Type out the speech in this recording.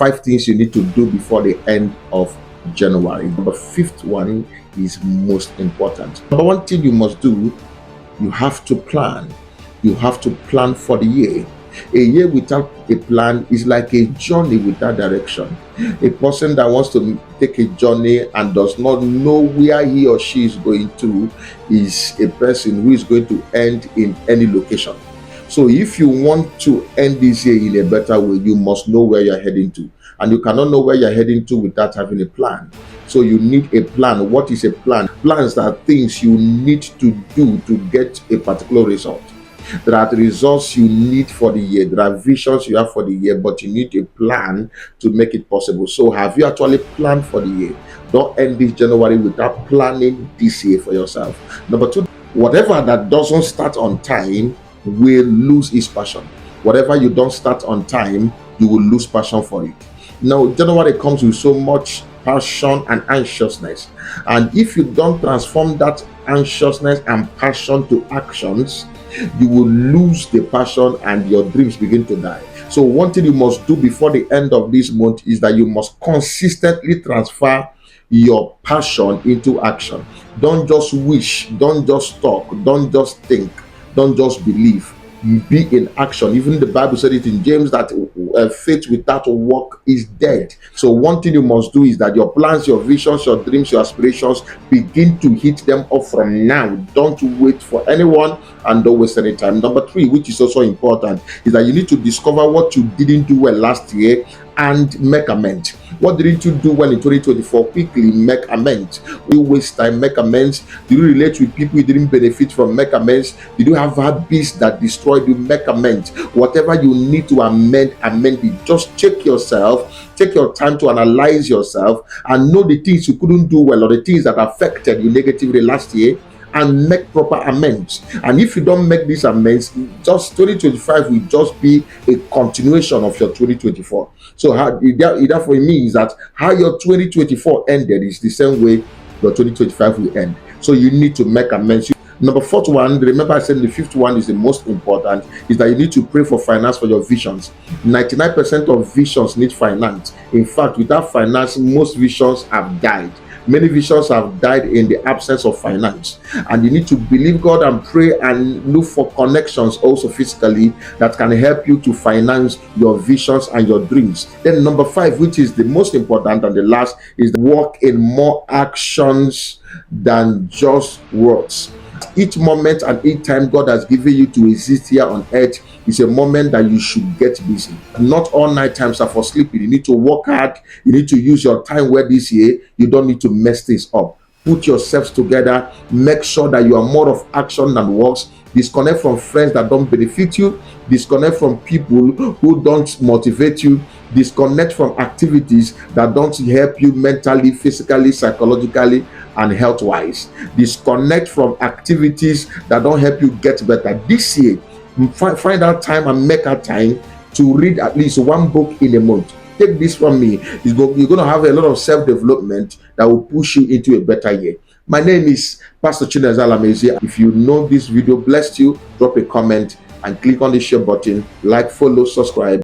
5 things you need to do before the end of January. Number fifth one is most important. Number one thing you must do, you have to plan. You have to plan for the year. A year without a plan is like a journey without direction. A person that wants to take a journey and does not know where he or she is going to is a person who is going to end in any location. So if you want to end this year in a better way, you must know where you're heading to. And you cannot know where you're heading to without having a plan. So you need a plan. What is a plan? Plans are things you need to do to get a particular result. There are the results you need for the year. There are visions you have for the year, but you need a plan to make it possible. So have you actually planned for the year? Don't end this January without planning this year for yourself. Number two, whatever that doesn't start on time will lose its passion. Whatever you don't start on time, you will lose passion for it. Now, January comes with so much passion and anxiousness. And if you don't transform that anxiousness and passion to actions, you will lose the passion and your dreams begin to die. So one thing you must do before the end of this month is that you must consistently transfer your passion into action. Don't just wish, don't just talk, don't just think, don't just believe. Be in action. Even the Bible said it in James that faith without work is dead. So one thing you must do is that your plans, your visions, your dreams, your aspirations, begin to hit them up from now. Don't wait for anyone and don't waste any time. Number three, which is also important, is that you need to discover what you didn't do well last year and make amends. What didn't you do well in 2024? Quickly make amends. You waste time, make amends. Did you relate with people you didn't benefit from? Make amends. Did you have habits that destroyed you? Make amends. Whatever you need to amend it. Just check yourself. Take your time to analyze yourself and know the things you couldn't do well or the things that affected you negatively last year, and make proper amends. And if you don't make these amends, just 2025 will just be a continuation of your 2024. So that for me is that how your 2024 ended is the same way your 2025 will end. So you need to make amends. Number fourth one, remember I said the fifth one is the most important, is that you need to pray for finance for your visions. 99% of visions need finance. In fact, without finance, most visions have died. Many visions have died in the absence of finance. And you need to believe God and pray and look for connections also physically that can help you to finance your visions and your dreams. Then number five, which is the most important and the last, is work in more actions than just words. Each moment and each time God has given you to exist here on earth is a moment that you should get busy. Not all night times are for sleeping. You need to work hard. You need to use your time well this year. You don't need to mess things up. Put yourselves together. Make sure that you are more of action than words. Disconnect from friends that don't benefit you. Disconnect from people who don't motivate you. Disconnect from activities that don't help you mentally, physically, psychologically, and health-wise. Disconnect from activities that don't help you get better. This year, find out time and make out time to read at least one book in a month. Take this from me. You're going to have a lot of self-development that will push you into a better year. My name is Pastor Chineze Alamezi. If you know this video blessed you, drop a comment and click on the share button, like, follow, subscribe.